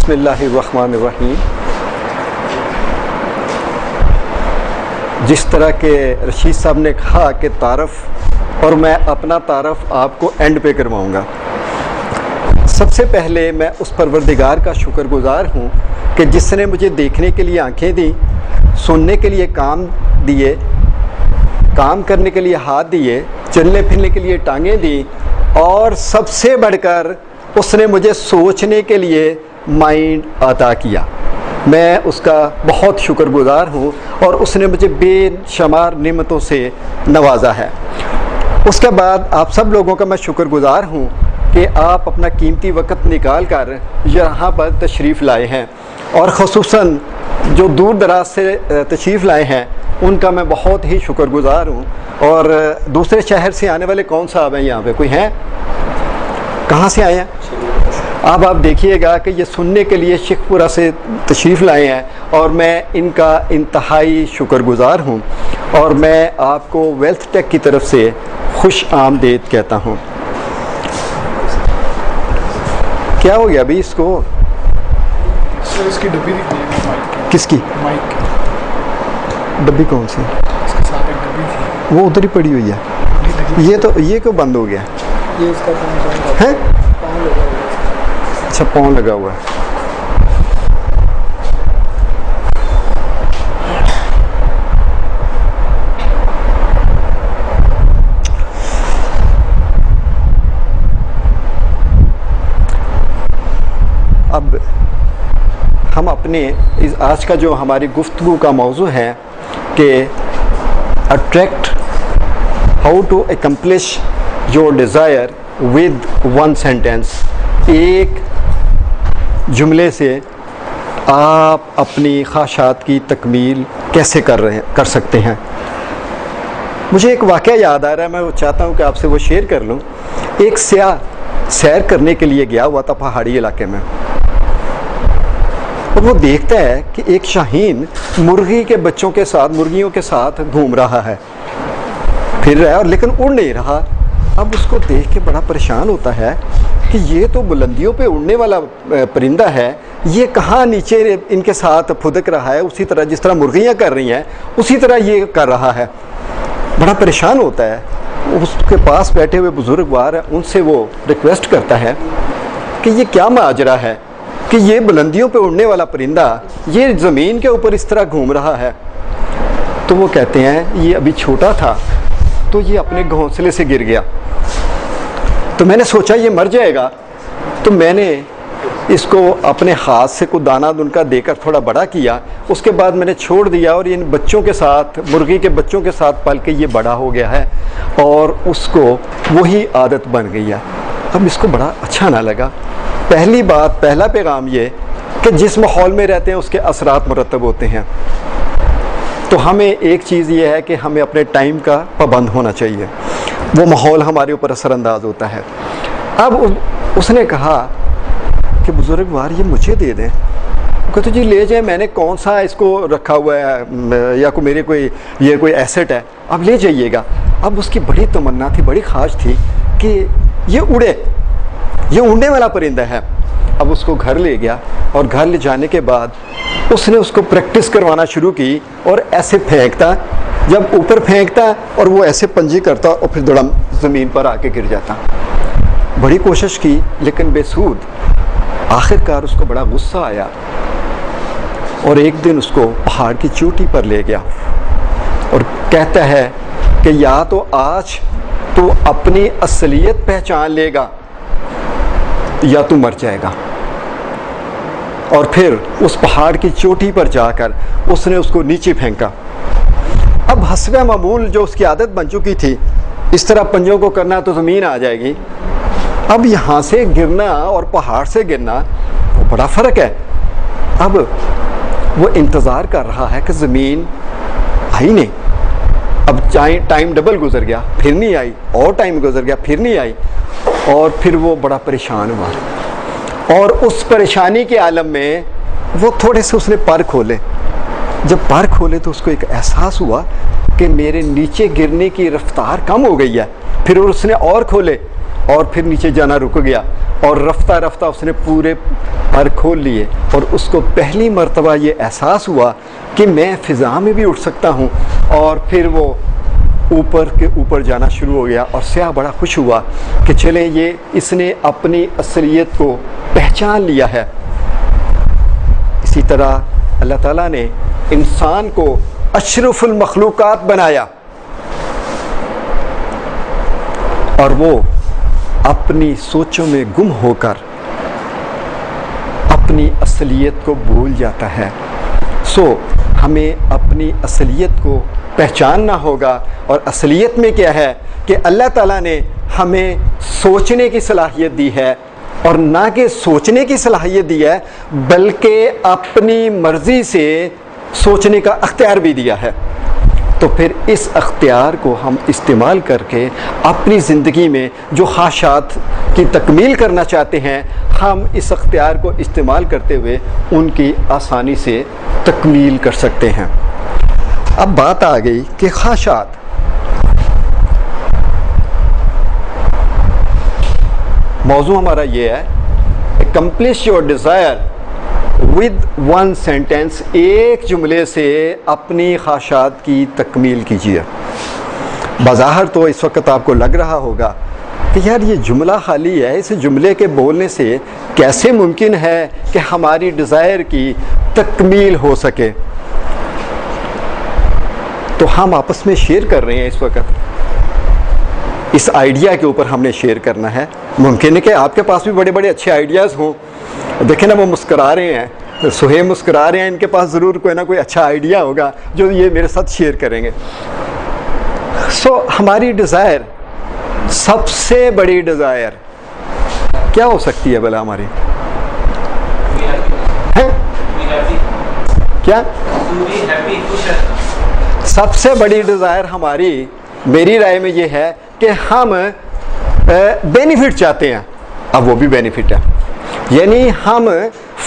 بسم اللہ الرحمن الرحیم. جس طرح کہ رشید صاحب نے کہا کہ تعارف، اور میں اپنا تعارف آپ کو اینڈ پہ کرواؤں گا. سب سے پہلے میں اس پروردگار کا شکر گزار ہوں کہ جس نے مجھے دیکھنے کے لیے آنکھیں دیں، سننے کے لیے کام دیے، کام کرنے کے لیے ہاتھ دیے، چلنے پھرنے کے لیے ٹانگیں دیں، اور سب سے بڑھ کر اس نے مجھے سوچنے کے لیے مائنڈ عطا کیا. میں اس کا بہت شکر گزار ہوں، اور اس نے مجھے بے شمار نعمتوں سے نوازا ہے. اس کے بعد آپ سب لوگوں کا میں شکر گزار ہوں کہ آپ اپنا قیمتی وقت نکال کر یہاں پر تشریف لائے ہیں، اور خصوصاً جو دور دراز سے تشریف لائے ہیں ان کا میں بہت ہی شکر گزار ہوں. اور دوسرے شہر سے آنے والے کون صاحب ہیں یہاں پہ؟ کوئی ہیں؟ کہاں سے آئے ہیں؟ اب آپ دیکھیے گا کہ یہ سننے کے لیے شیخ پورہ سے تشریف لائے ہیں، اور میں ان کا انتہائی شکر گزار ہوں، اور میں آپ کو ویلتھ ٹیک کی طرف سے خوش آمدید کہتا ہوں. کیا ہو گیا ابھی اس کو؟ اس کی ڈبی دکھتی ہے. کس کی مائک ڈبی؟ کون سی؟ اس کے ساتھ ایک ڈبی تھی، وہ ادھر ہی پڑی ہوئی ہے. یہ کیوں بند ہو گیا یہ اس کا ہے؟ پاؤں لگا ہوا ہے. اچھا، پاؤں لگا ہوا ہے. اب ہم اپنے آج کا جو ہماری گفتگو کا موضوع ہے کہ attract how to accomplish your desire with one sentence. ایک جملے سے آپ اپنی خواہشات کی تکمیل کیسے کر سکتے ہیں. مجھے ایک واقعہ یاد آ رہا ہے، میں وہ چاہتا ہوں کہ آپ سے وہ شیئر کر لوں. ایک سیاح سیر کرنے کے لیے گیا ہوا تھا پہاڑی علاقے میں، اور وہ دیکھتا ہے کہ ایک شاہین مرغیوں کے ساتھ گھوم رہا ہے، پھر رہا ہے، اور لیکن اڑ نہیں رہا. اب اس کو دیکھ کے بڑا پریشان ہوتا ہے کہ یہ تو بلندیوں پہ اڑنے والا پرندہ ہے، یہ کہاں نیچے ان کے ساتھ پھدک رہا ہے، اسی طرح جس طرح مرغیاں کر رہی ہیں اسی طرح یہ کر رہا ہے. بڑا پریشان ہوتا ہے. اس کے پاس بیٹھے ہوئے بزرگوار ہیں، ان سے وہ ریکویسٹ کرتا ہے کہ یہ کیا ماجرا ہے کہ یہ بلندیوں پہ اڑنے والا پرندہ یہ زمین کے اوپر اس طرح گھوم رہا ہے. تو وہ کہتے ہیں یہ ابھی چھوٹا تھا تو یہ اپنے گھونسلے سے گر گیا، تو میں نے سوچا یہ مر جائے گا، تو میں نے اس کو اپنے ہاتھ سے کوئی دانہ دن کا دے کر تھوڑا بڑا کیا. اس کے بعد میں نے چھوڑ دیا، اور ان بچوں کے ساتھ، مرغی کے بچوں کے ساتھ پل کے یہ بڑا ہو گیا ہے، اور اس کو وہی عادت بن گئی ہے. اب اس کو بڑا اچھا نہ لگا. پہلا پیغام یہ کہ جس ماحول میں رہتے ہیں اس کے اثرات مرتب ہوتے ہیں. تو ہمیں ایک چیز یہ ہے کہ ہمیں اپنے ٹائم کا پابند ہونا چاہیے، وہ ماحول ہمارے اوپر اثر انداز ہوتا ہے. اب اس نے کہا کہ بزرگوار یہ مجھے دے دیں. کہتے جی لے جائیں، میں نے کون سا اس کو رکھا ہوا ہے، یا یہ کوئی ایسٹ ہے، اب لے جائیے گا. اب اس کی بڑی تمنا تھی، بڑی خواہش تھی کہ یہ اڑے، یہ اڑنے والا پرندہ ہے. اب اس کو گھر لے گیا، اور گھر لے جانے کے بعد اس نے اس کو پریکٹس کروانا شروع کی، اور ایسے پھینکتا، جب اوپر پھینکتا اور وہ ایسے پنجی کرتا، اور پھر دڑم زمین پر آ کے گر جاتا. بڑی کوشش کی لیکن بے سود. آخر کار اس کو بڑا غصہ آیا، اور ایک دن اس کو پہاڑ کی چوٹی پر لے گیا، اور کہتا ہے کہ یا تو آج تو اپنی اصلیت پہچان لے گا یا تو مر جائے گا. اور پھر اس پہاڑ کی چوٹی پر جا کر اس نے اس کو نیچے پھینکا. اب حسب معمول جو اس کی عادت بن چکی تھی، اس طرح پنجوں کو کرنا تو زمین آ جائے گی. اب یہاں سے گرنا اور پہاڑ سے گرنا بڑا فرق ہے. اب وہ انتظار کر رہا ہے کہ زمین آئی نہیں. اب ٹائم ڈبل گزر گیا، پھر نہیں آئی، اور ٹائم گزر گیا، پھر نہیں آئی. اور پھر وہ بڑا پریشان ہوا، اور اس پریشانی کے عالم میں وہ تھوڑے سے اس نے پر کھولے. جب پر کھولے تو اس کو ایک احساس ہوا کہ میرے نیچے گرنے کی رفتار کم ہو گئی ہے. پھر اس نے اور کھولے اور پھر نیچے جانا رک گیا اور رفتہ رفتہ اس نے پورے پر کھول لیے اور اس کو پہلی مرتبہ یہ احساس ہوا کہ میں فضا میں بھی اٹھ سکتا ہوں. اور پھر وہ اوپر کے اوپر جانا شروع ہو گیا اور سیاح بڑا خوش ہوا کہ چلیں یہ اس نے اپنی اصلیت کو پہچان لیا ہے. اسی طرح اللہ تعالیٰ نے انسان کو اشرف المخلوقات بنایا اور وہ اپنی سوچوں میں گم ہو کر اپنی اصلیت کو بھول جاتا ہے. ہمیں اپنی اصلیت کو پہچاننا ہوگا. اور اصلیت میں کیا ہے کہ اللہ تعالیٰ نے ہمیں سوچنے کی صلاحیت دی ہے اور نہ کہ سوچنے کی صلاحیت دی ہے بلکہ اپنی مرضی سے سوچنے کا اختیار بھی دیا ہے. تو پھر اس اختیار کو ہم استعمال کر کے اپنی زندگی میں جو خواہشات کی تکمیل کرنا چاہتے ہیں ہم اس اختیار کو استعمال کرتے ہوئے ان کی آسانی سے تکمیل کر سکتے ہیں. اب بات آ گئی کہ خواہشات. موضوع ہمارا یہ ہے accomplish your desire with one sentence. ایک جملے سے اپنی خواہشات کی تکمیل کیجیے. بظاہر تو اس وقت آپ کو لگ رہا ہوگا کہ یار یہ جملہ خالی ہے, اس جملے کے بولنے سے کیسے ممکن ہے کہ ہماری ڈیزائر کی تکمیل ہو سکے. تو ہم آپس میں شیئر کر رہے ہیں اس وقت, اس آئیڈیا کے اوپر ہم نے شیئر کرنا ہے. ممکن ہے کہ آپ کے پاس بھی بڑے بڑے اچھے آئیڈیاز ہوں. دیکھیں نا وہ مسکرا رہے ہیں, سہیب مسکرا رہے ہیں, ان کے پاس ضرور کوئی نہ کوئی اچھا آئیڈیا ہوگا جو یہ میرے ساتھ شیئر کریں گے. ہماری ڈیزائر, سب سے بڑی ڈیزائر کیا ہو سکتی ہے بھلا ہماری؟ کیا سب سے بڑی ڈیزائر ہماری میری رائے میں یہ ہے کہ ہم بینیفٹ چاہتے ہیں. اب وہ بھی بینیفٹ ہے, یعنی ہم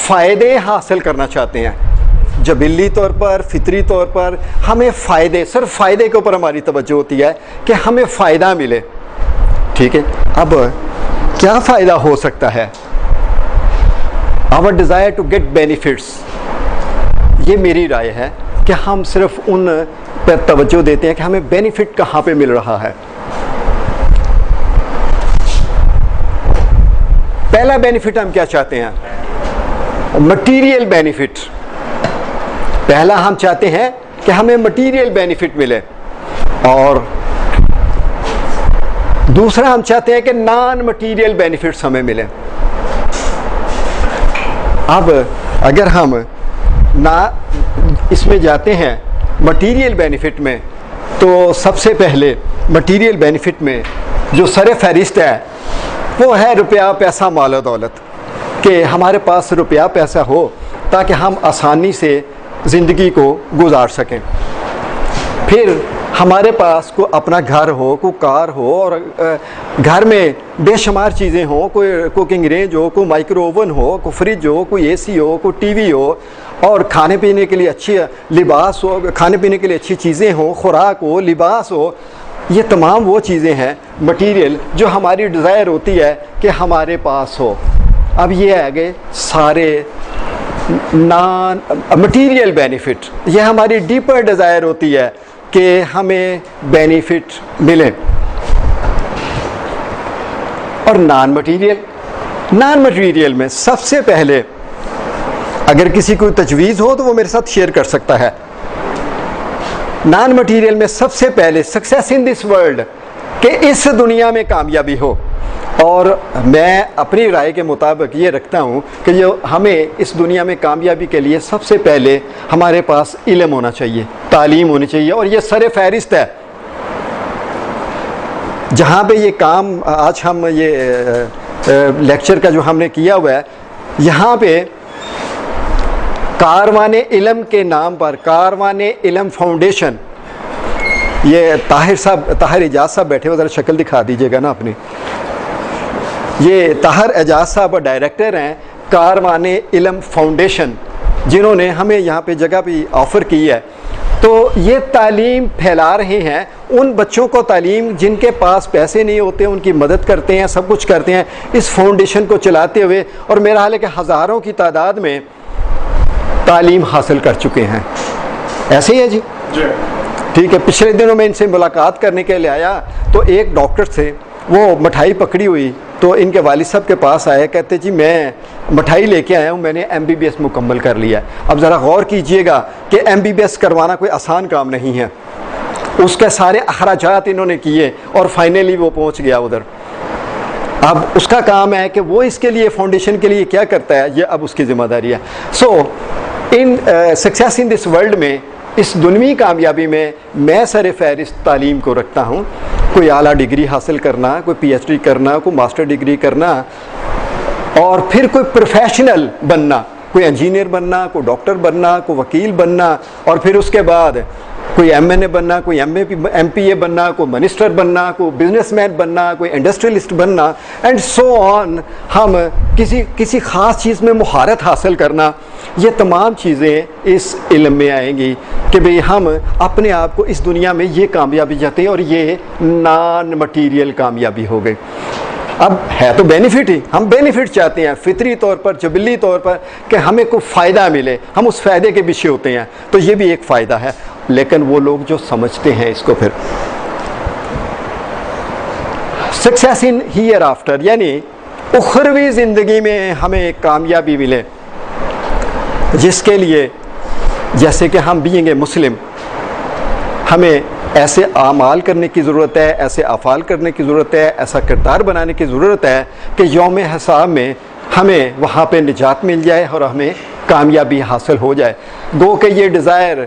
فائدے حاصل کرنا چاہتے ہیں. جبلی طور پر, فطری طور پر ہمیں فائدے, صرف فائدے کے اوپر ہماری توجہ ہوتی ہے کہ ہمیں فائدہ ملے. ٹھیک ہے, اب کیا فائدہ ہو سکتا ہے؟ our desire to get benefits. یہ میری رائے ہے کہ ہم صرف ان پر توجہ دیتے ہیں کہ ہمیں بینیفٹ کہاں پہ مل رہا ہے. پہلا بینیفٹ ہم کیا چاہتے ہیں؟ Material benefit. پہلا ہم چاہتے ہیں کہ ہمیں مٹیریل بینیفٹ ملے, اور دوسرا ہم چاہتے ہیں کہ نان مٹیریل بینیفٹس ہمیں ملیں. اب اگر ہم اس میں جاتے ہیں مٹیریل بینیفٹ میں, تو سب سے پہلے مٹیریل بینیفٹ میں جو سر فہرست ہے وہ ہے روپیہ, پیسہ, مال و دولت. کہ ہمارے پاس روپیہ پیسہ ہو تاکہ ہم آسانی سے زندگی کو گزار سکیں. پھر ہمارے پاس کوئی اپنا گھر ہو, کوئی کار ہو, اور گھر میں بے شمار چیزیں ہوں, کوئی کوکنگ رینج ہو, کوئی مائکرو اوون ہو, کوئی فریج ہو, کوئی اے سی ہو, کوئی ٹی وی ہو, اور کھانے پینے کے لیے اچھی لباس ہو, کھانے پینے کے لیے اچھی چیزیں ہوں, خوراک ہو, لباس ہو. یہ تمام وہ چیزیں ہیں مٹیریل جو ہماری ڈیزائر ہوتی ہے کہ ہمارے پاس ہو. اب یہ ہے کہ سارے نان مٹیریل بینیفٹ, یہ ہماری ڈیپر ڈیزائر ہوتی ہے کہ ہمیں بینیفٹ ملیں. اور نان مٹیریل میں سب سے پہلے اگر کسی کو تجویز ہو تو وہ میرے ساتھ شیئر کر سکتا ہے. نان مٹیریل میں سب سے پہلے سکسیس ان دس ورلڈ, کہ اس دنیا میں کامیابی ہو. اور میں اپنی رائے کے مطابق یہ رکھتا ہوں کہ جو ہمیں اس دنیا میں کامیابی کے لیے سب سے پہلے ہمارے پاس علم ہونا چاہیے, تعلیم ہونی چاہیے, اور یہ سر فہرست ہے. جہاں پہ یہ کام آج ہم یہ لیکچر کا جو ہم نے کیا ہوا ہے, یہاں پہ کاروان علم کے نام پر کاروان علم فاؤنڈیشن, یہ طاہر اعجاز صاحب بیٹھے ہو, ذرا شکل دکھا دیجیے گا نا اپنی. یہ طاہر اعجاز صاحب ڈائریکٹر ہیں کاروان علم فاؤنڈیشن, جنہوں نے ہمیں یہاں پہ جگہ بھی آفر کی ہے. تو یہ تعلیم پھیلا رہے ہیں، ان بچوں کو تعلیم جن کے پاس پیسے نہیں ہوتے ان کی مدد کرتے ہیں، سب کچھ کرتے ہیں اس فاؤنڈیشن کو چلاتے ہوئے، اور میرا حال ہے کہ ہزاروں کی تعداد میں تعلیم حاصل کر چکے ہیں. ایسے ہی ہے جی؟ ٹھیک ہے. پچھلے دنوں میں ان سے ملاقات کرنے کے لیے آیا تو ایک ڈاکٹر سے وہ مٹھائی پکڑی ہوئی تو ان کے والد صاحب کے پاس آئے، کہتے جی میں مٹھائی لے کے آیا ہوں، میں نے MBBS مکمل کر لیا ہے. اب ذرا غور کیجئے گا کہ MBBS کروانا کوئی آسان کام نہیں ہے. اس کے سارے اخراجات انہوں نے کیے اور فائنلی وہ پہنچ گیا ادھر. اب اس کا کام ہے کہ وہ اس کے لیے فاؤنڈیشن کے لیے کیا کرتا ہے، یہ اب اس کی ذمہ داری ہے. سو ان سکسیس ان دس ورلڈ میں، اس دنیوی کامیابی میں سر فہرست تعلیم کو رکھتا ہوں. کوئی اعلیٰ ڈگری حاصل کرنا، کوئی PhD کرنا، کوئی ماسٹر ڈگری کرنا، اور پھر کوئی پروفیشنل بننا، کوئی انجینئر بننا، کوئی ڈاکٹر بننا، کوئی وکیل بننا، اور پھر اس کے بعد کوئی MNA بننا، کوئی MPA بننا، کوئی منسٹر بننا، کوئی بزنس مین بننا، کوئی انڈسٹریلسٹ بننا، اینڈ سو آن. ہم کسی خاص چیز میں مہارت حاصل کرنا، یہ تمام چیزیں اس علم میں آئیں گی کہ بھئی ہم اپنے آپ کو اس دنیا میں یہ کامیابی چاہتے ہیں، اور یہ نان مٹیریل کامیابی ہو گئی. اب ہے تو بینیفٹ ہی، ہم بینیفٹ چاہتے ہیں فطری طور پر، جبلی طور پر، کہ ہمیں کوئی فائدہ ملے، ہم اس فائدے کے پیچھے ہوتے ہیں. تو یہ بھی ایک فائدہ ہے. لیکن وہ لوگ جو سمجھتے ہیں اس کو، پھر سکسیس ان ہیئر آفٹر، یعنی اخروی زندگی میں ہمیں کامیابی ملے، جس کے لیے جیسے کہ ہم بینگ اے مسلم ہمیں ایسے اعمال کرنے کی ضرورت ہے، ایسے افعال کرنے کی ضرورت ہے، ایسا کردار بنانے کی ضرورت ہے کہ یوم حساب میں ہمیں وہاں پہ نجات مل جائے اور ہمیں کامیابی حاصل ہو جائے. گو کہ یہ ڈیزائر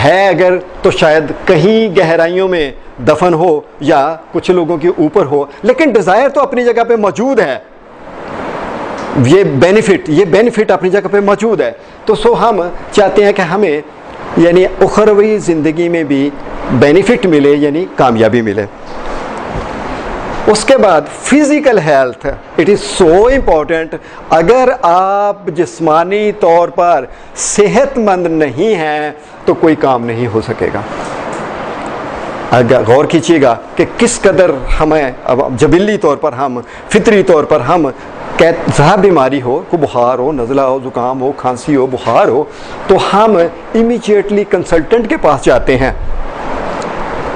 ہے اگر تو شاید کہیں گہرائیوں میں دفن ہو یا کچھ لوگوں کے اوپر ہو، لیکن ڈیزائر تو اپنی جگہ پہ موجود ہے. یہ بینیفٹ اپنی جگہ پہ موجود ہے. تو سو ہم چاہتے ہیں کہ ہمیں یعنی اخروی زندگی میں بھی بینیفٹ ملے، یعنی کامیابی ملے. اس کے بعد physical health, it is so important. اگر آپ جسمانی طور پر صحت مند نہیں ہیں تو کوئی کام نہیں ہو سکے گا. اگر غور کیجیے گا کہ کس قدر ہمیں جبلی طور پر، ہم فطری طور پر، ہم ذرا بیماری ہو، کوئی بخار ہو، نزلہ ہو، زکام ہو، کھانسی ہو، بخار ہو، تو ہم امیجیٹلی کنسلٹنٹ کے پاس جاتے ہیں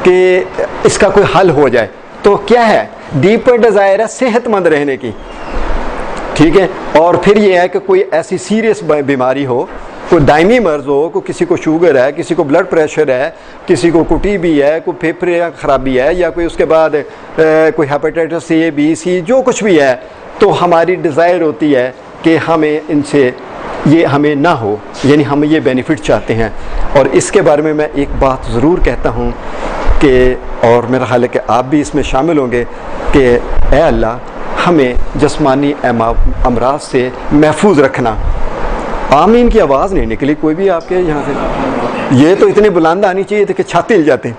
کہ اس کا کوئی حل ہو جائے. تو کیا ہے؟ ڈیپر ڈیزائر ہے صحت مند رہنے کی. ٹھیک ہے. اور پھر یہ ہے کہ کوئی ایسی سیریس بیماری ہو، کوئی دائمی مرض ہو، کوئی کسی کو شوگر ہے، کسی کو بلڈ پریشر ہے، کسی کو TB ہے، کوئی پھیپھڑے خرابی ہے، یا کوئی اس کے بعد کوئی ہیپاٹائٹس A B C جو کچھ بھی ہے، تو ہماری ڈیزائر ہوتی ہے کہ ہمیں ان سے یہ ہمیں نہ ہو، یعنی ہم یہ بینیفٹ چاہتے ہیں. اور اس کے بارے میں ایک بات ضرور کہتا ہوں کہ، اور میرا خیال ہے کہ آپ بھی اس میں شامل ہوں گے، کہ اے اللہ ہمیں جسمانی امراض سے محفوظ رکھنا. آمین کی آواز نہیں نکلی کوئی بھی آپ کے یہاں سے، یہ تو اتنی بلند آنی چاہیے تھی کہ چھاتی ہل جاتے.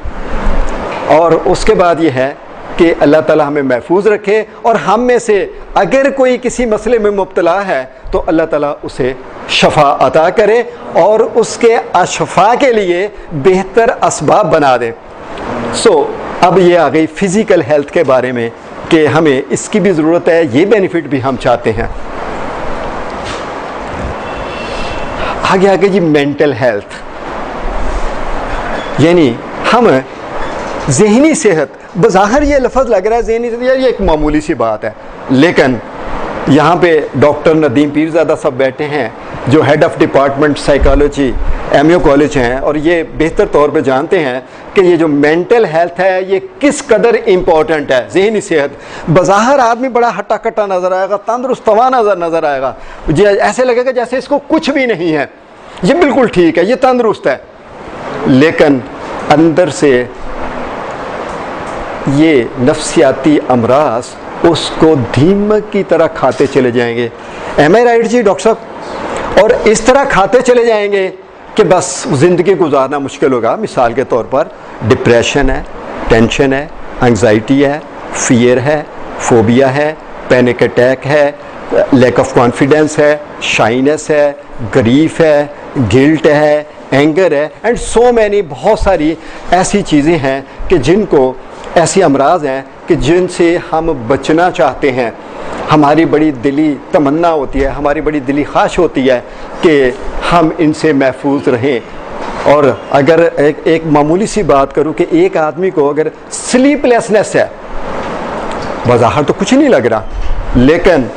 اور اس کے بعد یہ ہے کہ اللہ تعالیٰ ہمیں محفوظ رکھے، اور ہم میں سے اگر کوئی کسی مسئلے میں مبتلا ہے تو اللہ تعالیٰ اسے شفا عطا کرے اور اس کے شفا کے لیے بہتر اسباب بنا دے. سو اب یہ آ گئی فزیکل ہیلتھ کے بارے میں کہ ہمیں اس کی بھی ضرورت ہے، یہ بینیفٹ بھی ہم چاہتے ہیں. آگے جی مینٹل ہیلتھ، یعنی ہم ذہنی صحت. بظاہر یہ لفظ لگ رہا ہے ذہنی صحت، یہ ایک معمولی سی بات ہے، لیکن یہاں پہ ڈاکٹر ندیم پیرزادہ صاحب بیٹھے ہیں جو head of department psychology MU college ہیں، اور یہ بہتر طور پہ جانتے ہیں کہ یہ جو مینٹل ہیلتھ ہے یہ کس قدر امپورٹنٹ ہے. ذہنی صحت، بظاہر آدمی بڑا ہٹا کٹا نظر آئے گا، تندرست توانا نظر آئے گا، ایسے لگے گا جیسے اس کو کچھ بھی نہیں ہے، یہ بالکل ٹھیک ہے، یہ تندرست ہے، لیکن اندر سے یہ نفسیاتی امراض اس کو دیمک کی طرح کھاتے چلے جائیں گے. ایم آئی رائٹ جی ڈاکٹر صاحب؟ اور اس طرح کھاتے چلے جائیں گے کہ بس زندگی گزارنا مشکل ہوگا. مثال کے طور پر ڈپریشن ہے، ٹینشن ہے، انگزائٹی ہے، فیئر ہے، فوبیا ہے، پینک اٹیک ہے، لیک آف کانفیڈنس ہے، شائنس ہے، گریف ہے، گلٹ ہے، اینگر ہے اینڈ سو مینی، بہت ساری ایسی چیزیں ہیں کہ جن کو، ایسی امراض ہیں کہ جن سے ہم بچنا چاہتے ہیں. ہماری بڑی دلی تمنا ہوتی ہے، ہماری بڑی دلی خواہش ہوتی ہے کہ ہم ان سے محفوظ رہیں. اور اگر ایک معمولی سی بات کروں کہ ایک آدمی کو اگر سلیپ لیسنس ہے، بظاہر تو کچھ نہیں لگ رہا، لیکن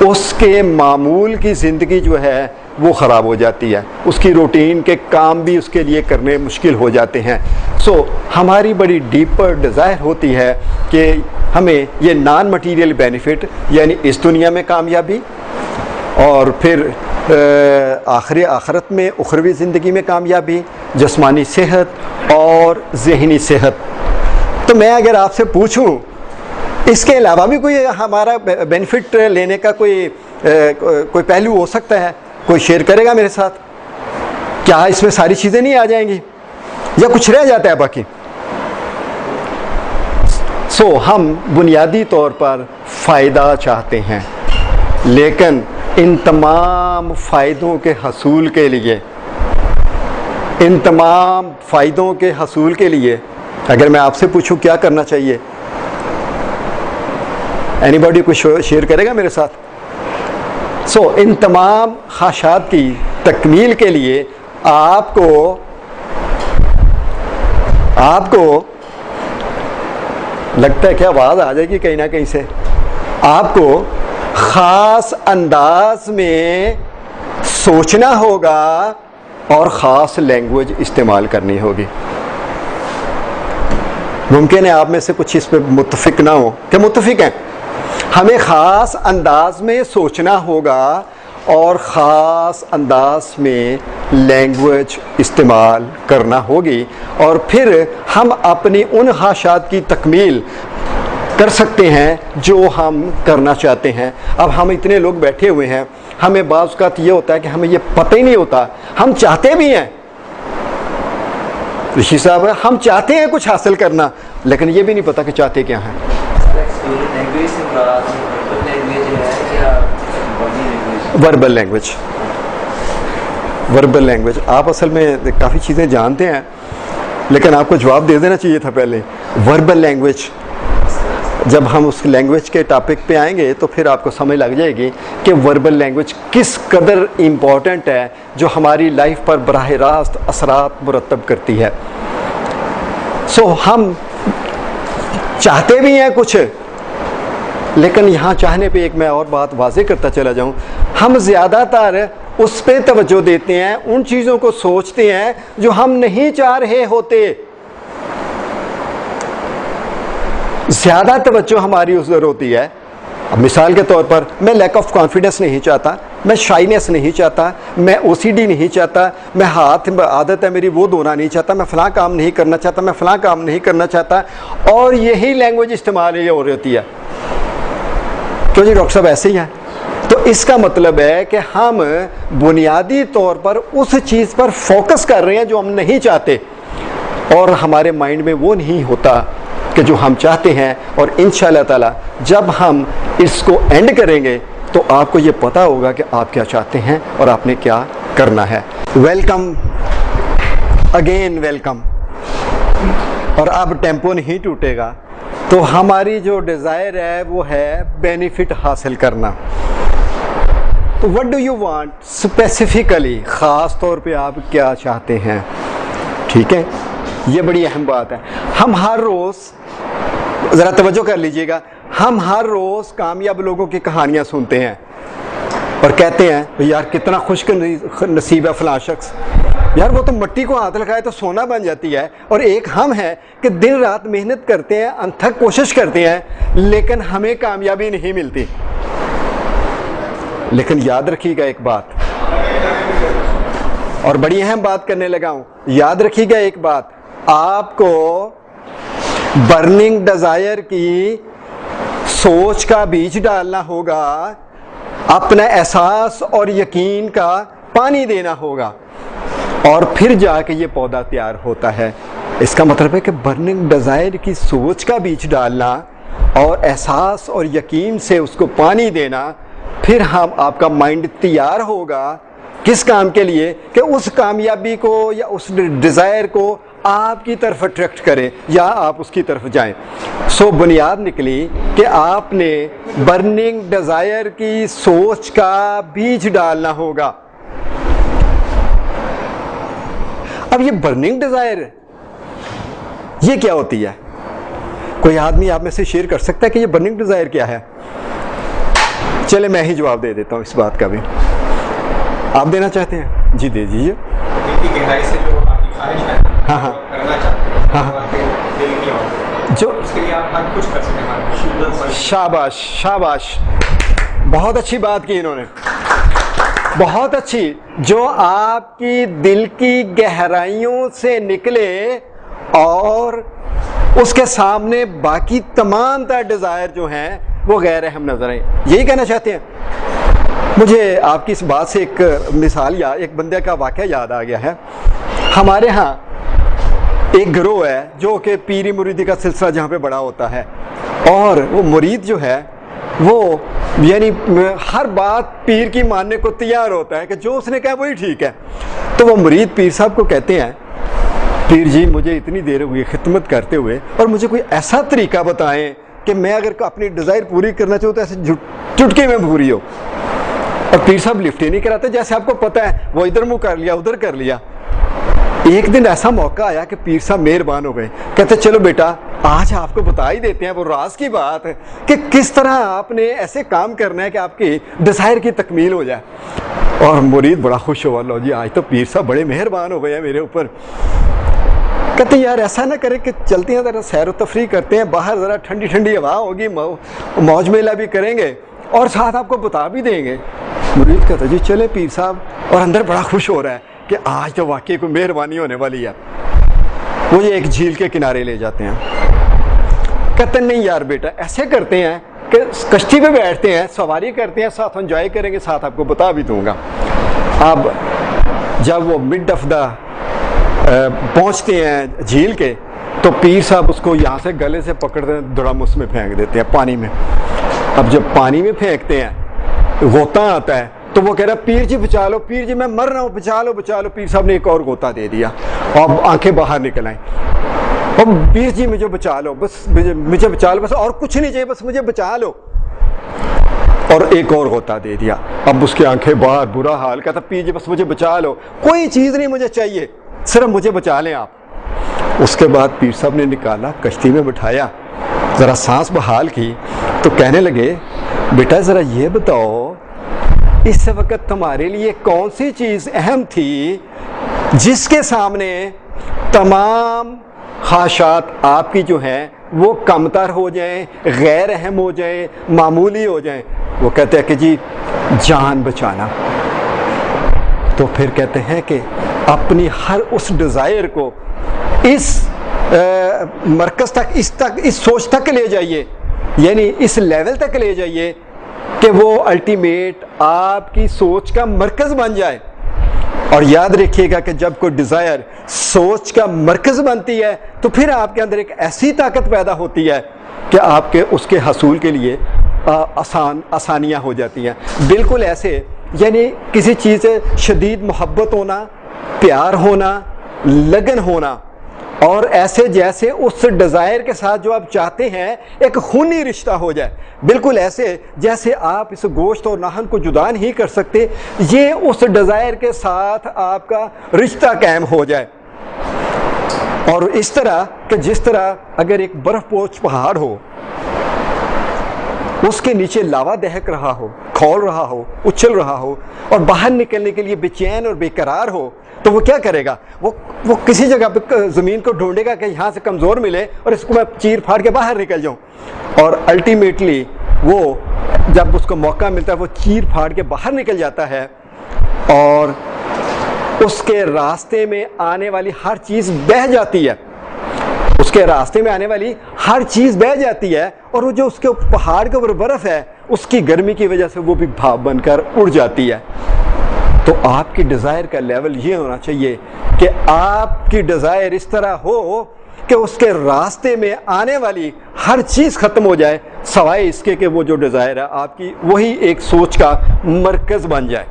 اس کے معمول کی زندگی جو ہے وہ خراب ہو جاتی ہے، اس کی روٹین کے کام بھی اس کے لیے کرنے مشکل ہو جاتے ہیں. سو ہماری بڑی ڈیپر ڈیزائر ہوتی ہے کہ ہمیں یہ نان مٹیریل بینیفٹ، یعنی اس دنیا میں کامیابی اور پھر آخرت میں اخروی زندگی میں کامیابی، جسمانی صحت اور ذہنی صحت. تو میں اگر آپ سے پوچھوں اس کے علاوہ بھی کوئی ہمارا بینیفٹ لینے کا کوئی پہلو ہو سکتا ہے، کوئی شیئر کرے گا میرے ساتھ؟ کیا اس میں ساری چیزیں نہیں آ جائیں گی یا کچھ رہ جاتا ہے باقی؟ سو ہم بنیادی طور پر فائدہ چاہتے ہیں، لیکن ان تمام فائدوں کے حصول کے لیے، ان تمام فائدوں کے حصول کے لیے اگر میں آپ سے پوچھوں کیا کرنا چاہیے، اینی باڈی کچھ شیئر کرے گا میرے ساتھ؟ سو ان تمام خواہشات کی تکمیل کے لیے آپ کو لگتا ہے کہ آواز آ جائے گی کہیں نہ کہیں سے، آپ کو خاص انداز میں سوچنا ہوگا اور خاص لینگویج استعمال کرنی ہوگی. ممکن ہے آپ میں سے کچھ اس پہ متفق نہ ہو کہ متفق ہیں. ہمیں خاص انداز میں سوچنا ہوگا اور خاص انداز میں لینگویج استعمال کرنا ہوگی، اور پھر ہم اپنی ان خواہشات کی تکمیل کر سکتے ہیں جو ہم کرنا چاہتے ہیں. اب ہم اتنے لوگ بیٹھے ہوئے ہیں، ہمیں بعض اوقات یہ ہوتا ہے کہ ہمیں یہ پتہ ہی نہیں ہوتا، ہم چاہتے بھی ہیں، رشی صاحب ہم چاہتے ہیں کچھ حاصل کرنا، لیکن یہ بھی نہیں پتا کہ چاہتے کیا ہیں. وربل لینگویج آپ اصل میں کافی چیزیں جانتے ہیں، لیکن آپ کو جواب دے دینا چاہیے تھا پہلے. وربل لینگویج، جب ہم اس لینگویج کے ٹاپک پہ آئیں گے تو پھر آپ کو سمجھ لگ جائے گی کہ وربل لینگویج کس قدر امپورٹنٹ ہے، جو ہماری لائف پر براہ راست اثرات مرتب کرتی ہے. سو ہم چاہتے بھی ہیں کچھ، لیکن یہاں چاہنے پہ ایک میں اور بات واضح کرتا چلا جاؤں، ہم زیادہ تر اس پہ توجہ دیتے ہیں، ان چیزوں کو سوچتے ہیں جو ہم نہیں چاہ رہے ہوتے. زیادہ توجہ ہماری اس پر ہوتی ہے. اب مثال کے طور پر میں لیک آف کانفیڈنس نہیں چاہتا، میں شائنس نہیں چاہتا، میں او سی ڈی نہیں چاہتا، میں ہاتھ عادت ہے میری وہ دھونا نہیں چاہتا، میں فلاں کام نہیں کرنا چاہتا، میں فلاں کام نہیں کرنا چاہتا، اور یہی لینگویج استعمال یہ ہو رہی ہوتی ہے. کیوں جی ڈاکٹر صاحب ایسے ہی ہیں؟ تو اس کا مطلب ہے کہ ہم بنیادی طور پر اس چیز پر فوکس کر رہے ہیں جو ہم نہیں چاہتے، اور ہمارے مائنڈ میں وہ نہیں ہوتا کہ جو ہم چاہتے ہیں. اور انشاءاللہ تعالی جب ہم اس کو اینڈ کریں گے تو آپ کو یہ پتہ ہوگا کہ آپ کیا چاہتے ہیں اور آپ نے کیا کرنا ہے. Welcome again, welcome. اور اب ٹیمپو نہیں ٹوٹے گا. تو ہماری جو ڈیزائر ہے وہ ہے بینیفٹ حاصل کرنا. تو what do you want specifically, خاص طور پہ آپ کیا چاہتے ہیں؟ ٹھیک ہے، یہ بڑی اہم بات ہے. ہم ہر روز، ذرا توجہ کر لیجئے گا، ہم ہر روز کامیاب لوگوں کی کہانیاں سنتے ہیں اور کہتے ہیں یار کتنا خوش نصیب ہے فلاں شخص، یار وہ تو مٹی کو ہاتھ لگائے تو سونا بن جاتی ہے. اور ایک ہم ہیں کہ دن رات محنت کرتے ہیں، انتھک کوشش کرتے ہیں، لیکن ہمیں کامیابی نہیں ملتی. لیکن یاد رکھیے گا ایک بات، اور بڑی اہم بات کرنے لگا ہوں، یاد رکھیے گا ایک بات، آپ کو برننگ ڈیزائر کی سوچ کا بیج ڈالنا ہوگا، اپنا احساس اور یقین کا پانی دینا ہوگا، اور پھر جا کے یہ پودا تیار ہوتا ہے. اس کا مطلب ہے کہ برننگ ڈیزائر کی سوچ کا بیج ڈالنا اور احساس اور یقین سے اس کو پانی دینا، پھر آپ کا مائنڈ تیار ہوگا کس کام کے لیے؟ کہ اس کامیابی کو یا اس ڈیزائر کو آپ کی طرف اٹریکٹ کرے یا آپ اس کی طرف جائیں. سو بنیاد نکلی کہ آپ نے برننگ ڈیزائر کی سوچ کا بیج ڈالنا ہوگا. اب یہ برننگ ڈیزائر یہ کیا ہوتی ہے؟ کوئی آدمی آپ میں سے شیئر کر سکتا ہے کہ یہ برننگ ڈیزائر کیا ہے؟ چلے میں ہی جواب دے دیتا ہوں اس بات کا بھی. آپ دینا چاہتے ہیں؟ جی دے دیجیے. گہرائی سے جو آپ کی خواہش ہے ہاں کرنا چاہتے ہیں ہاں دل کی اور جو اس کے لیے آپ ہر کچھ کر سکتے ہیں. شاباش شاباش، بہت اچھی بات کی انہوں نے، بہت اچھی. جو آپ کی دل کی گہرائیوں سے نکلے اور اس کے سامنے باقی تمام تر ڈیزائر جو ہیں وہ غیر اہم نظر آئیں. یہی کہنا چاہتے ہیں؟ مجھے آپ کی اس بات سے ایک مثال یا ایک بندے کا واقعہ یاد آ گیا ہے. ہمارے ہاں ایک گروہ ہے جو کہ پیری مریدی کا سلسلہ جہاں پہ بڑا ہوتا ہے، اور وہ مرید جو ہے وہ یعنی ہر بات پیر کی ماننے کو تیار ہوتا ہے کہ جو اس نے کہا وہی ٹھیک ہے. تو وہ مرید پیر صاحب کو کہتے ہیں پیر جی مجھے اتنی دیر ہوئی خدمت کرتے ہوئے اور مجھے کوئی ایسا طریقہ بتائیں کہ میں اگر اپنی ڈیزائر پوری کرنا چاہوں تو ایسے چٹکے میں پوری ہو. اور پیر صاحب لفٹ ہی نہیں کراتے، جیسے آپ کو پتہ ہے وہ ادھر منہ کر لیا ادھر کر لیا. ایک دن ایسا موقع آیا کہ پیر صاحب مہربان ہو گئے، کہتے چلو بیٹا آج آپ کو بتا ہی دیتے ہیں وہ راز کی بات ہے کہ کس طرح آپ نے ایسے کام کرنا ہے کہ آپ کی ڈیزائر کی تکمیل ہو جائے. اور مرید بڑا خوش ہوا، لو جی آج تو پیر صاحب بڑے مہربان ہو گئے ہیں میرے اوپر. کہتے یار ایسا نہ کرے کہ چلتے ہیں ذرا سیر و تفریح کرتے ہیں باہر، ذرا ٹھنڈی ٹھنڈی ہوا ہوگی، موج میلہ بھی کریں گے اور ساتھ آپ کو بتا بھی دیں گے. مرید کہتا جی چلے پیر صاحب، اور اندر بڑا خوش ہو رہا ہے کہ آج تو واقعی کوئی مہربانی ہونے والی ہے. وہ یہ ایک جھیل کے کنارے لے جاتے ہیں. کہتے نہیں یار بیٹا ایسے کرتے ہیں کہ کشتی پہ بیٹھتے ہیں، سواری کرتے ہیں، ساتھ انجوائے کریں گے، ساتھ آپ کو بتا بھی دوں گا. اب جب وہ مڈ آف دا پہنچتے ہیں جھیل کے تو پیر صاحب اس کو یہاں سے گلے سے پکڑتے ہیں، دڑم اس میں پھینک دیتے ہیں پانی میں. اب جب پانی میں پھینکتے ہیں غوطہ آتا ہے تو وہ کہہ رہا پیر جی بچا لو، پیر جی میں مر رہا ہوں، بچا لو بچا لو. پیر صاحب نے ایک اور غوطہ دے دیا اور آنکھیں باہر نکل آئیں. اب پیر جی مجھے بچا لو، بس مجھے بچا لو، بس اور کچھ نہیں چاہیے، بس مجھے بچا لو. اور ایک اور غوطہ دے دیا. اب اس کی آنکھیں باہر، برا حال. کہتا پیر جی بس مجھے بچا لو، کوئی چیز نہیں مجھے چاہیے، صرف مجھے بچا لیں آپ. اس کے بعد پیر صاحب نے نکالا، کشتی میں بٹھایا، ذرا سانس بحال کی تو کہنے لگے بیٹا ذرا یہ بتاؤ اس وقت تمہارے لیے کون سی چیز اہم تھی جس کے سامنے تمام خواہشات آپ کی جو ہیں وہ کمتر ہو جائیں، غیر اہم ہو جائیں، معمولی ہو جائیں. وہ کہتے ہیں کہ جی جان بچانا. تو پھر کہتے ہیں کہ اپنی ہر اس ڈیزائر کو اس مرکز تک، اس سوچ تک لے جائیے، یعنی اس لیول تک لے جائیے کہ وہ الٹیمیٹ آپ کی سوچ کا مرکز بن جائے. اور یاد رکھیے گا کہ جب کوئی ڈیزائر سوچ کا مرکز بنتی ہے تو پھر آپ کے اندر ایک ایسی طاقت پیدا ہوتی ہے کہ آپ کے اس کے حصول کے لیے آسانیاں ہو جاتی ہیں. بالکل ایسے یعنی کسی چیز سے شدید محبت ہونا، پیار ہونا، لگن ہونا، اور ایسے جیسے اس ڈیزائر کے ساتھ جو آپ چاہتے ہیں ایک خونی رشتہ ہو جائے. بالکل ایسے جیسے آپ اس گوشت اور ناہن کو جدا نہیں کر سکتے، یہ اس ڈیزائر کے ساتھ آپ کا رشتہ قائم ہو جائے. اور اس طرح کہ جس طرح اگر ایک برف پوش پہاڑ ہو، اس کے نیچے لاوا دہک رہا ہو، کھول رہا ہو، اچھل رہا ہو، اور باہر نکلنے کے لیے بے چین اور بے قرار ہو، تو وہ کیا کرے گا؟ وہ کسی جگہ پہ زمین کو ڈھونڈے گا کہ یہاں سے کمزور ملے اور اس کو میں چیر پھاڑ کے باہر نکل جاؤں. اور الٹیمیٹلی وہ جب اس کو موقع ملتا ہے وہ چیر پھاڑ کے باہر نکل جاتا ہے اور اس کے راستے میں آنے والی ہر چیز بہہ جاتی ہے. اس کے راستے میں آنے والی ہر چیز بہہ جاتی ہے، اور وہ جو اس کے پہاڑ کے اوپر برف ہے اس کی گرمی کی وجہ سے وہ بھی بھاپ بن کر اڑ جاتی ہے. تو آپ کی ڈیزائر کا لیول یہ ہونا چاہیے کہ آپ کی ڈیزائر اس طرح ہو کہ اس کے راستے میں آنے والی ہر چیز ختم ہو جائے، سوائے اس کے کہ وہ جو ڈیزائر ہے آپ کی وہی ایک سوچ کا مرکز بن جائے.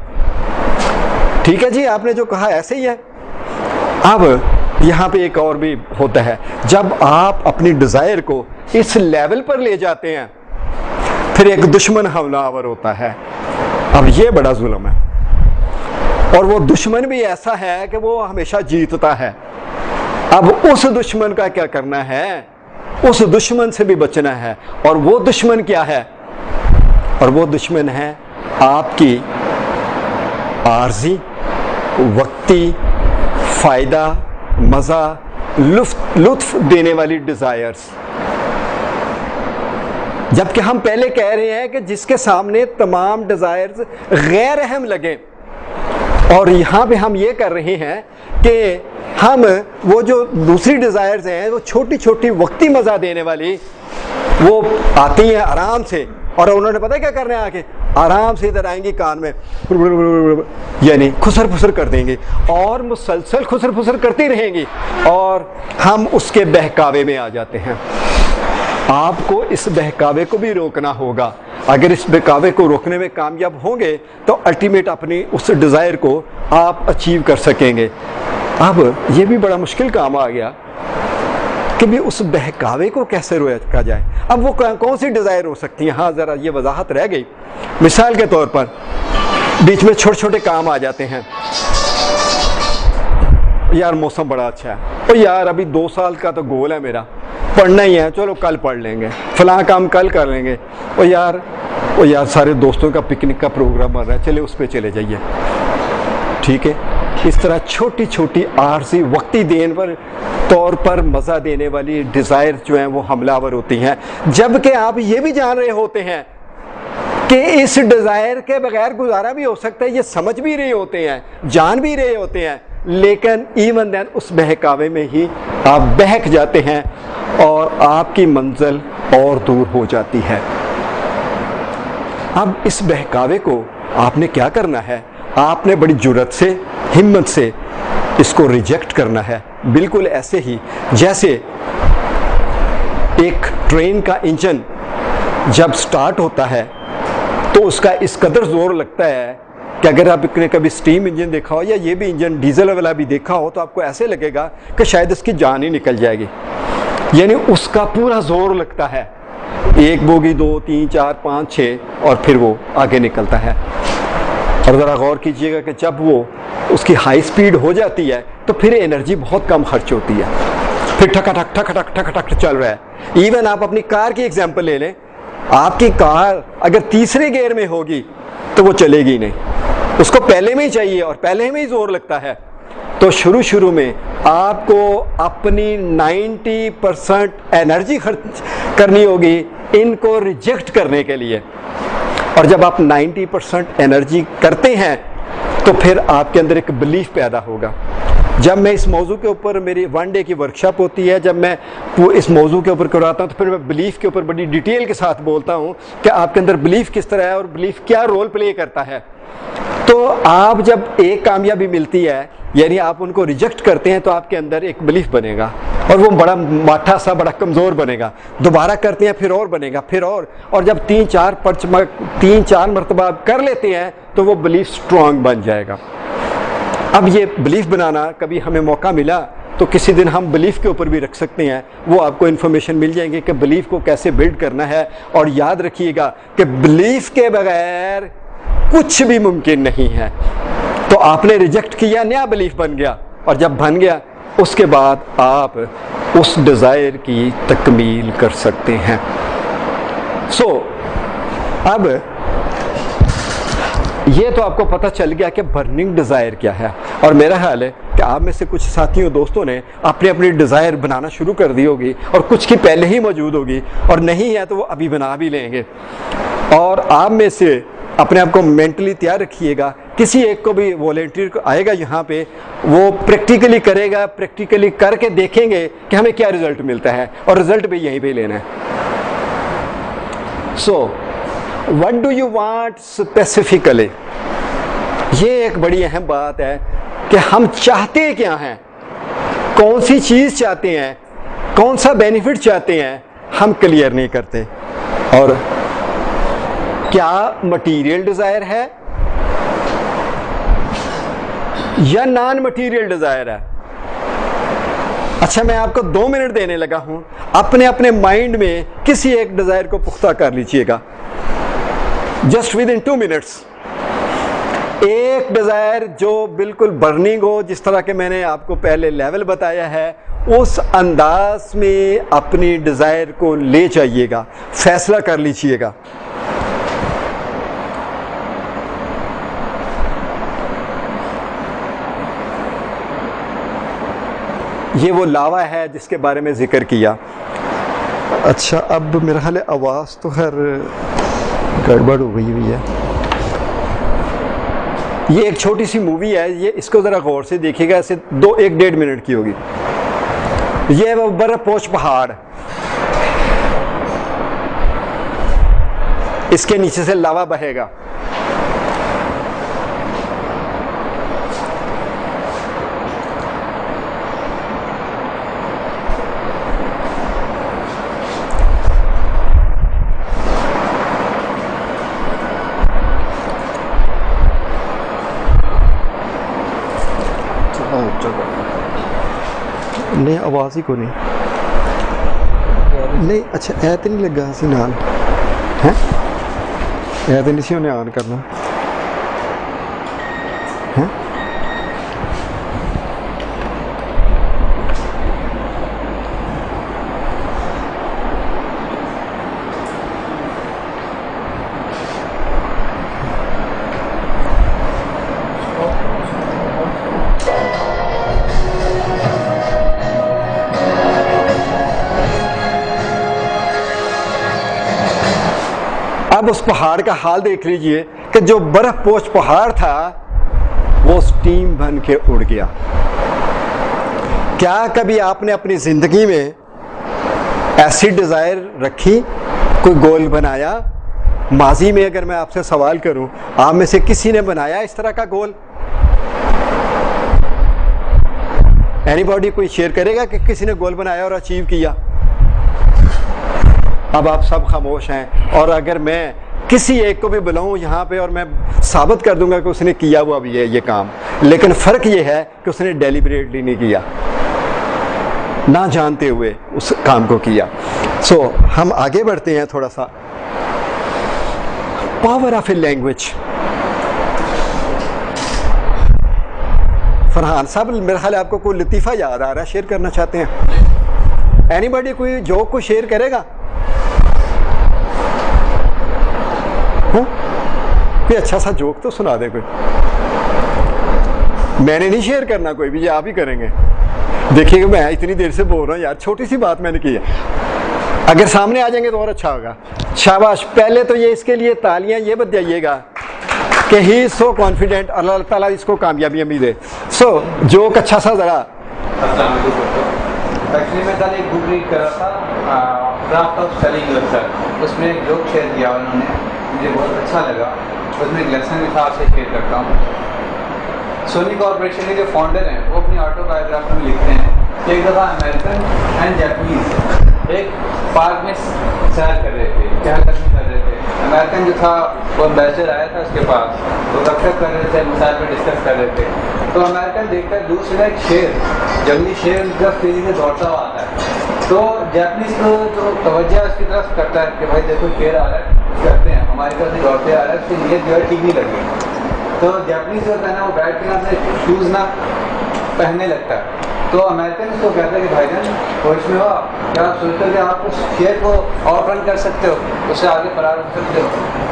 ٹھیک ہے جی، آپ نے جو کہا ایسے ہی ہے. اب یہاں پہ ایک اور بھی ہوتا ہے، جب آپ اپنی ڈیزائر کو اس لیول پر لے جاتے ہیں پھر ایک دشمن حملہ آور ہوتا ہے. اب یہ بڑا ظلم ہے، اور وہ دشمن بھی ایسا ہے کہ وہ ہمیشہ جیتتا ہے. اب اس دشمن کا کیا کرنا ہے؟ اس دشمن سے بھی بچنا ہے. اور وہ دشمن کیا ہے؟ اور وہ دشمن ہے آپ کی عارضی، وقتی، فائدہ، مزہ، لطف دینے والی ڈیزائرز. جبکہ ہم پہلے کہہ رہے ہیں کہ جس کے سامنے تمام ڈیزائرز غیر اہم لگیں، اور یہاں پہ ہم یہ کر رہے ہیں کہ ہم وہ جو دوسری ڈیزائرز ہیں وہ چھوٹی چھوٹی وقتی مزہ دینے والی وہ آتی ہیں آرام سے، اور انہوں نے پتہ کیا کرنا ہے؟ آگے آرام سے ادھر آئیں گی کان میں یعنی خسر پھسر کر دیں گے اور مسلسل خسر پھسر کرتی رہیں گی، اور ہم اس کے بہکاوے میں آ جاتے ہیں. آپ کو اس بہکاوے کو بھی روکنا ہوگا. اگر اس بہکاوے کو روکنے میں کامیاب ہوں گے تو الٹیمیٹ اپنی اس ڈیزائر کو آپ اچیو کر سکیں گے. اب یہ بھی بڑا مشکل کام آ گیا کہ بھی اس بہکاوے کو کیسے روکا جائے. اب وہ کون سی ڈیزائر ہو سکتی ہیں؟ ہاں ذرا یہ وضاحت رہ گئی. مثال کے طور پر بیچ میں چھوٹے چھوٹے کام آ جاتے ہیں. یار موسم بڑا اچھا ہے، اور یار ابھی 2 سال کا تو گول ہے میرا، پڑھنا ہی ہے، چلو کل پڑھ لیں گے، فلاں کام کل کر لیں گے. اور یار سارے دوستوں کا پکنک کا پروگرام بن رہا ہے، چلے اس پہ چلے جائیے. ٹھیک ہے، اس طرح چھوٹی چھوٹی عارضی وقتی طور پر مزہ دینے والی ڈیزائر جو ہیں وہ حملہ آور ہوتی ہیں. جبکہ آپ یہ بھی جان رہے ہوتے ہیں کہ اس ڈیزائر کے بغیر گزارا بھی ہو سکتا ہے، یہ سمجھ بھی رہے ہوتے ہیں، جان بھی رہے ہوتے ہیں، لیکن ایون دین اس بہکاوے میں ہی آپ بہک جاتے ہیں اور آپ کی منزل اور دور ہو جاتی ہے. اب اس بہکاوے کو آپ نے کیا کرنا ہے؟ آپ نے بڑی جرأت سے، ہمت سے اس کو ریجیکٹ کرنا ہے. بالکل ایسے ہی جیسے ایک ٹرین کا انجن جب سٹارٹ ہوتا ہے تو اس کا اس قدر زور لگتا ہے کہ اگر آپ نے کبھی سٹیم انجن دیکھا ہو یا یہ بھی انجن ڈیزل والا بھی دیکھا ہو تو آپ کو ایسے لگے گا کہ شاید اس کی جان ہی نکل جائے گی. یعنی اس کا پورا زور لگتا ہے، 1 بوگی 2 3 4 5 6 اور پھر وہ آگے نکلتا ہے. اور ذرا غور کیجئے گا کہ جب وہ اس کی ہائی سپیڈ ہو جاتی ہے تو پھر انرجی بہت کم خرچ ہوتی ہے، پھر ٹھک ٹھک ٹھک ٹھک ٹھک ٹھک چل رہا ہے. ایون آپ اپنی کار کی ایگزامپل لے لیں، آپ کی کار اگر تیسرے گیئر میں ہوگی تو وہ چلے گی نہیں، اس کو پہلے میں ہی چاہیے اور پہلے میں ہی زور لگتا ہے. تو شروع میں آپ کو اپنی 90% انرجی خرچ کرنی ہوگی ان کو ریجیکٹ کرنے کے لیے. اور جب آپ 90% انرجی کرتے ہیں تو پھر آپ کے اندر ایک بلیف پیدا ہوگا. جب میں اس موضوع کے اوپر میری 1 ڈے کی ورکشاپ ہوتی ہے، جب میں اس موضوع کے اوپر کراتا ہوں تو پھر میں بلیف کے اوپر بڑی ڈیٹیل کے ساتھ بولتا ہوں کہ آپ کے اندر بلیف کس طرح ہے اور بلیف کیا رول پلے کرتا ہے. تو آپ جب ایک کامیابی ملتی ہے یعنی آپ ان کو ریجیکٹ کرتے ہیں تو آپ کے اندر ایک بلیف بنے گا اور وہ بڑا ماٹھا سا بڑا کمزور بنے گا. دوبارہ کرتے ہیں پھر اور بنے گا، پھر اور جب 3-4 مرتبہ آپ کر لیتے ہیں تو وہ بلیف سٹرونگ بن جائے گا. اب یہ بلیف بنانا کبھی ہمیں موقع ملا تو کسی دن ہم بلیف کے اوپر بھی رکھ سکتے ہیں، وہ آپ کو انفارمیشن مل جائیں گے کہ بلیف کو کیسے بلڈ کرنا ہے. اور یاد رکھیے گا کہ بلیف کے بغیر کچھ بھی ممکن نہیں ہے. تو آپ نے ریجیکٹ کیا، نیا بلیف بن گیا، اور جب بن گیا اس کے بعد آپ اس ڈیزائر کی تکمیل کر سکتے ہیں. اب یہ تو آپ کو پتہ چل گیا کہ برننگ ڈیزائر کیا ہے. اور میرا خیال ہے کہ آپ میں سے کچھ ساتھیوں دوستوں نے اپنی ڈیزائر بنانا شروع کر دی ہوگی اور کچھ کی پہلے ہی موجود ہوگی، اور نہیں ہے تو وہ ابھی بنا بھی لیں گے. اور آپ میں سے اپنے آپ کو مینٹلی تیار رکھیے گا، کسی ایک کو بھی والنٹیئر آئے گا یہاں پہ، وہ پریکٹیکلی کرے گا، پریکٹیکلی کر کے دیکھیں گے کہ ہمیں کیا رزلٹ ملتا ہے، اور رزلٹ بھی یہیں پہ لینا ہے. what do you want specifically؟ یہ ایک بڑی اہم بات ہے کہ ہم چاہتے کیا ہیں، کون سی چیز چاہتے ہیں، کون سا بینیفٹ چاہتے ہیں، ہم کلیئر نہیں کرتے. اور کیا مٹیریل ڈیزائر ہے، یا نان مٹیریل ڈیزائر ہے. اچھا میں آپ کو 2 منٹ دینے لگا ہوں, اپنے اپنے مائنڈ میں کسی ایک ڈیزائر کو پختہ کر لیجئے گا, جسٹ ود ان 2 منٹس. ایک ڈیزائر جو بالکل برننگ ہو, جس طرح کہ میں نے آپ کو پہلے لیول بتایا ہے, اس انداز میں اپنی ڈیزائر کو لے جائیے گا, فیصلہ کر لیجئے گا. یہ وہ لاوا ہے جس کے بارے میں ذکر کیا. اچھا اب میرا خیال ہے آواز تو خیر گڑبڑ ہو گئی ہوئی ہے. یہ ایک چھوٹی سی مووی ہے, یہ اس کو ذرا غور سے دیکھیے گا, ایسے 1-1.5 منٹ کی ہوگی. یہ وہ برف پوش پہاڑ, اس کے نیچے سے لاوا بہے گا. نہیں آواز ہی کو نہیں. اچھا اے تو نہیں لگا سی نال ہے, اے تو نہیں سی انہیں آن کرنا ہے. اب اس پہاڑ کا حال دیکھ لیجئے کہ جو برف پوش پہاڑ تھا وہ سٹیم بن کے اڑ گیا. کیا کبھی آپ نے اپنی زندگی میں ایسی ڈیزائر رکھی, کوئی گول بنایا؟ ماضی میں اگر میں آپ سے سوال کروں, آپ میں سے کسی نے بنایا اس طرح کا گول؟ اینی باڈی کوئی شیئر کرے گا کہ کسی نے گول بنایا اور اچیو کیا؟ اب آپ سب خاموش ہیں, اور اگر میں کسی ایک کو بھی بلاؤں یہاں پہ اور میں ثابت کر دوں گا کہ اس نے کیا ہوا بھی ہے یہ کام, لیکن فرق یہ ہے کہ اس نے ڈیلیبریٹلی نہیں کیا, نہ جانتے ہوئے اس کام کو کیا. سو ہم آگے بڑھتے ہیں تھوڑا سا. Power of a language. Farhan صاحب میرا خیال ہے آپ کو کوئی لطیفہ یاد آ رہا ہے, شیئر کرنا چاہتے ہیں؟ اینی باڈی کوئی جوک کو شیئر کرے گا؟ کوئی اچھا سا جوک تو سنا دے کوئی. میں نے نہیں شیئر کرنا کوئی بھی, یہ آپ ہی کریں گے. دیکھیے کہ میں اتنی دیر سے بول رہا ہوں یار, چھوٹی سی بات میں نے کی ہے. اگر سامنے آ جائیں گے تو اور اچھا ہوگا. شاباش. پہلے تو یہ اس کے لیے تالیاں یہ بتائیے گا کہ ہی سو کانفیڈنٹ, اللہ تعالیٰ اس کو کامیابی بھی دے. سو جوک اچھا سا ذرا. ایکچولی میں کل ایک بک ریڈ کر رہا تھا, craft of selling yourself. اس میں ایک جوک شیئر کیا انہوں نے, مجھے بہت اچھا لگا. اس میں ایک لیسن کے ساتھ سے شیئر کرتا ہوں. سونی کارپوریشن کے جو فاؤنڈر ہیں وہ اپنی آٹو بایوگرافی میں لکھتے ہیں کہ ایک دفعہ امریکن اینڈ جاپنیز ایک پارک میں سیر کر رہے تھے, چہل قدمی کر رہے تھے. امریکن جو تھا وہ امبیسڈر آیا تھا اس کے پاس, وہ گپ شپ کر رہے تھے, مسائل پہ ڈسکس کر رہے تھے. تو امریکن دیکھتا ہے دور سے ایک شیر, جنگلی شیر ان کی طرف تیزی سے دوڑتا ہوا آتا ہے. تو جاپنیز کو جو توجہ اس کی طرف کرتا ہے کہ بھائی دیکھو شیر آ رہا ہے, کرتے ہیں ہماری طرف سے دوڑتے آ رہا ہے, اس کی نیت جو ہے ٹھیک نہیں لگی. تو جاپنیز جو ہوتا ہے نا وہ بیٹھ کے اپنے شوز نہ پہننے لگتا ہے. تو امریکن اس کو کہتا ہے کہ بھائی جان ہوش میں ہو, کیا آپ سوچتے ہو کہ آپ اس شیر کو آؤٹ رن کر سکتے ہو, اس سے آگے فرار ہو سکتے ہو,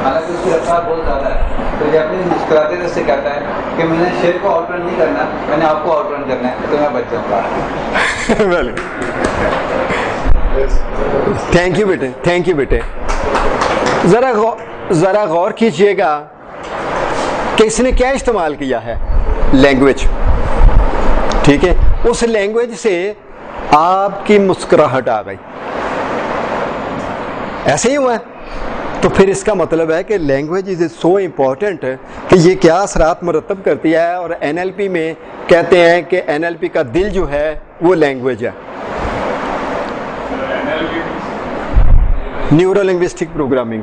حالانکہ اس کی رفتار بہت زیادہ ہے. تو جاپنیز مسکراتے ہوئے اس سے کہتا ہے کہ میں نے شیر کو آؤٹ رن نہیں کرنا, میں نے آپ کو آؤٹ رن کرنا ہے, تو میں بچ جاؤں گا. تھینک یو بیٹے, تھینک یو بیٹے. ذرا غور کیجئے گا کہ اس نے کیا استعمال کیا ہے, لینگویج. ٹھیک ہے, اس لینگویج سے آپ کی مسکراہٹ آ گئی, ایسے ہی ہوا ہے. تو پھر اس کا مطلب ہے کہ لینگویج از سو امپورٹنٹ کہ یہ کیا اثرات مرتب کرتی ہے. اور این ایل پی میں کہتے ہیں کہ این ایل پی کا دل جو ہے وہ لینگویج ہے, neuro linguistic programming.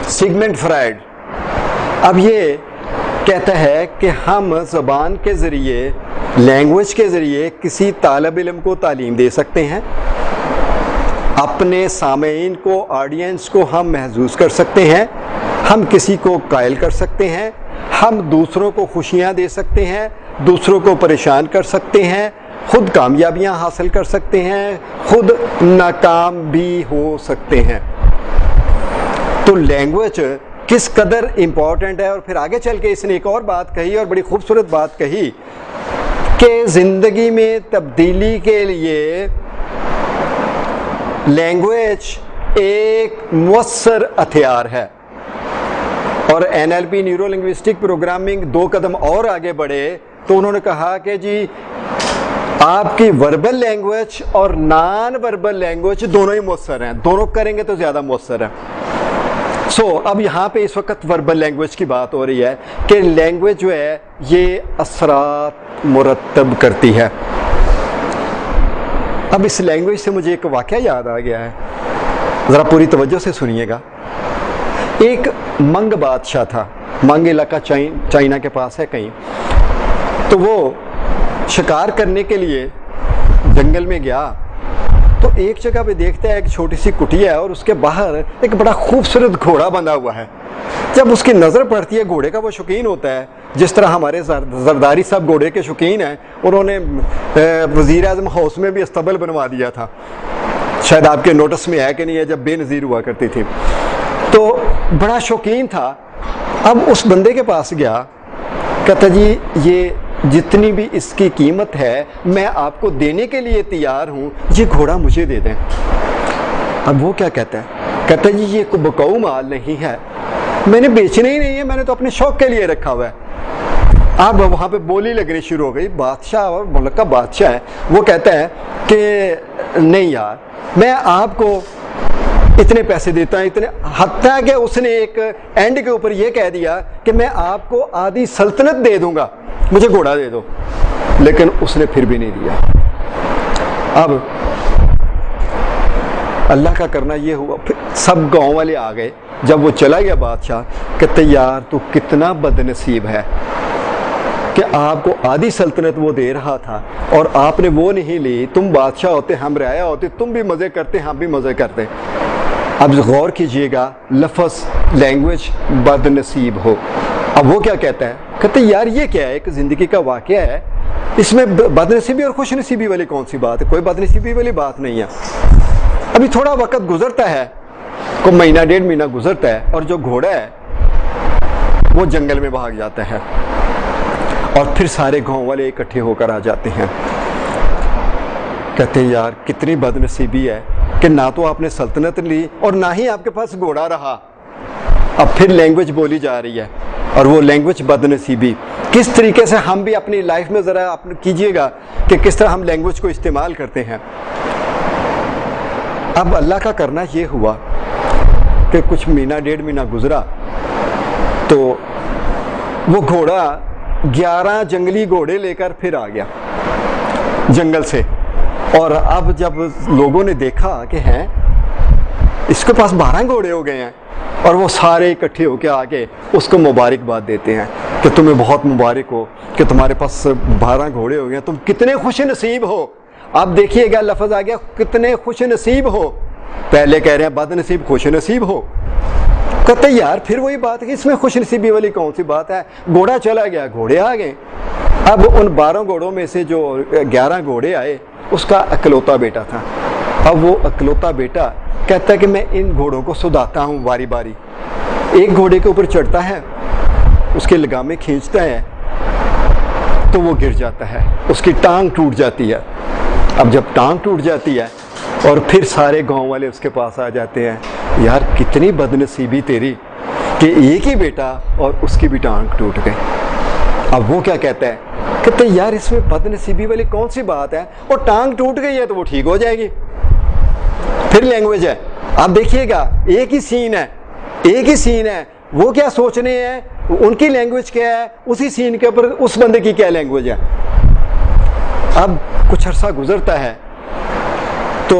Sigmund Freud. اب یہ کہتا ہے کہ ہم زبان کے ذریعے، لینگویج کے ذریعے کسی طالب علم کو تعلیم دے سکتے ہیں، اپنے سامعین کو، آڈینس کو ہم محظوظ کر سکتے ہیں، ہم کسی کو قائل کر سکتے ہیں، ہم دوسروں کو خوشیاں دے سکتے ہیں، دوسروں کو پریشان کر سکتے ہیں، خود کامیابیاں حاصل کر سکتے ہیں، خود ناکام بھی ہو سکتے ہیں۔ تو لینگویج کس قدر امپورٹنٹ ہے۔ اور پھر آگے چل کے اس نے ایک اور بات کہی، اور بڑی خوبصورت بات کہی، کہ زندگی میں تبدیلی کے لیے لینگویج ایک مؤثر ہتھیار ہے۔ اور NLP نیورو لنگوسٹک پروگرامنگ 2 قدم اور آگے بڑھے تو انہوں نے کہا کہ جی آپ کی وربل لینگویج اور نان وربل لینگویج دونوں ہی مؤثر ہیں، دونوں کریں گے تو زیادہ مؤثر ہے۔ اب یہاں پہ اس وقت وربل لینگویج کی بات ہو رہی ہے کہ لینگویج جو ہے یہ اثرات مرتب کرتی ہے۔ اب اس لینگویج سے مجھے ایک واقعہ یاد آ گیا ہے، ذرا پوری توجہ سے سنیے گا۔ ایک منگ بادشاہ تھا، منگ علاقہ چائنا کے پاس ہے کہیں، تو وہ شکار کرنے کے لیے جنگل میں گیا تو ایک جگہ پہ دیکھتا ہے ایک چھوٹی سی کٹیا ہے اور اس کے باہر ایک بڑا خوبصورت گھوڑا بندھا ہوا ہے۔ جب اس کی نظر پڑتی ہے، گھوڑے کا وہ شوقین ہوتا ہے، جس طرح ہمارے زرداری صاحب گھوڑے کے شوقین ہیں، انہوں نے وزیر اعظم ہاؤس میں بھی استبل بنوا دیا تھا، شاید آپ کے نوٹس میں ہے کہ نہیں ہے، جب بے نظیر ہوا کرتی تھی، تو بڑا شوقین تھا۔ اب اس بندے کے پاس گیا، کہتا جی یہ جتنی بھی اس کی قیمت ہے میں آپ کو دینے کے لیے تیار ہوں، یہ گھوڑا مجھے دے دیں۔ اب وہ کیا کہتا ہے؟ کہتا ہے جی یہ کوئی بکاؤ مال نہیں ہے، میں نے بیچنا ہی نہیں ہے، میں نے تو اپنے شوق کے لیے رکھا ہوا ہے۔ اب وہاں پہ بولی لگنی شروع ہو گئی، بادشاہ اور ملک کا بادشاہ ہے، وہ کہتا ہے کہ نہیں یار میں آپ کو اتنے پیسے دیتا ہوں، اتنے، حتیٰ کہ اس نے ایک اینڈ کے اوپر یہ کہہ دیا کہ میں آپ کو آدھی سلطنت دے دوں گا، مجھے گھوڑا دے دو، لیکن اس نے پھر بھی نہیں دیا۔ اب اللہ کا کرنا یہ ہوا، پھر سب گاؤں والے آ گئے، جب وہ چلا گیا بادشاہ، کہتے یار تو کتنا بد نصیب ہے کہ آپ کو آدھی سلطنت وہ دے رہا تھا اور آپ نے وہ نہیں لی، تم بادشاہ ہوتے، ہم رعایا ہوتے، تم بھی مزے کرتے، ہم بھی مزے کرتے۔ اب غور کیجئے گا، لفظ لینگویج بد نصیب ہو۔ اب وہ کیا کہتا ہے؟ کہتے یار یہ کیا ہے، ایک زندگی کا واقعہ ہے، اس میں بد نصیبی اور خوش نصیبی والی کون سی بات ہے؟ کوئی بد نصیبی والی بات نہیں ہے۔ ابھی تھوڑا وقت گزرتا ہے، کوئی مہینہ 1.5 مہینہ گزرتا ہے، اور جو گھوڑا ہے وہ جنگل میں بھاگ جاتا ہے، اور پھر سارے گاؤں والے اکٹھے ہو کر آ جاتے ہیں۔ کہتے ہیں یار کتنی بد نصیبی ہے کہ نہ تو آپ نے سلطنت لی اور نہ ہی آپ کے پاس گھوڑا رہا۔ اب پھر لینگویج بولی جا رہی ہے، اور وہ لینگویج بد نصیبی کس طریقے سے ہم بھی اپنی لائف میں ذرا آپ کیجئے گا کہ کس طرح ہم لینگویج کو استعمال کرتے ہیں۔ اب اللہ کا کرنا یہ ہوا کہ کچھ مہینہ 1.5 مہینہ گزرا تو وہ گھوڑا 11 جنگلی گھوڑے لے کر پھر آ گیا جنگل سے، اور اب جب لوگوں نے دیکھا کہ ہیں اس کے پاس 12 گھوڑے ہو گئے ہیں، اور وہ سارے اکٹھے ہو کے آ کے اس کو مبارکباد دیتے ہیں کہ تمہیں بہت مبارک ہو کہ تمہارے پاس 12 گھوڑے ہو گئے، تم کتنے خوش نصیب ہو۔ آپ دیکھیے گا لفظ آ گیا کتنے خوش نصیب ہو، پہلے کہہ رہے ہیں بد نصیب، خوش نصیب ہو۔ کہتے یار پھر وہی بات ہے کہ اس میں خوش نصیبی والی کون سی بات ہے؟ گھوڑا چلا گیا، گھوڑے آ گئے۔ اب ان 12 گھوڑوں میں سے جو 11 گھوڑے آئے، اس کا اکلوتا بیٹا تھا۔ اب وہ اکلوتا بیٹا کہتا ہے کہ میں ان گھوڑوں کو سدھاتا ہوں باری باری۔ ایک گھوڑے کے اوپر چڑھتا ہے، اس کے لگامیں کھینچتا ہے تو وہ گر جاتا ہے، اس کی ٹانگ ٹوٹ جاتی ہے۔ اب جب ٹانگ ٹوٹ جاتی ہے اور پھر سارے گاؤں والے اس کے پاس آ جاتے ہیں، یار کتنی بد نصیبی تیری کہ ایک ہی بیٹا اور اس کی بھی ٹانگ ٹوٹ گئی۔ اب وہ کیا کہتا ہے؟ کہتے یار اس میں بد نصیبی والی کون سی بات ہے، اور ٹانگ ٹوٹ گئی ہے تو وہ ٹھیک ہو جائے گی۔ پھر لینگویج ہے، آپ دیکھیے گا ایک ہی سین ہے، ایک ہی سین ہے، وہ کیا سوچ رہے ہیں، ان کی لینگویج کیا ہے، اسی سین کے اوپر اس بندے کی کیا لینگویج ہے۔ اب کچھ عرصہ گزرتا ہے تو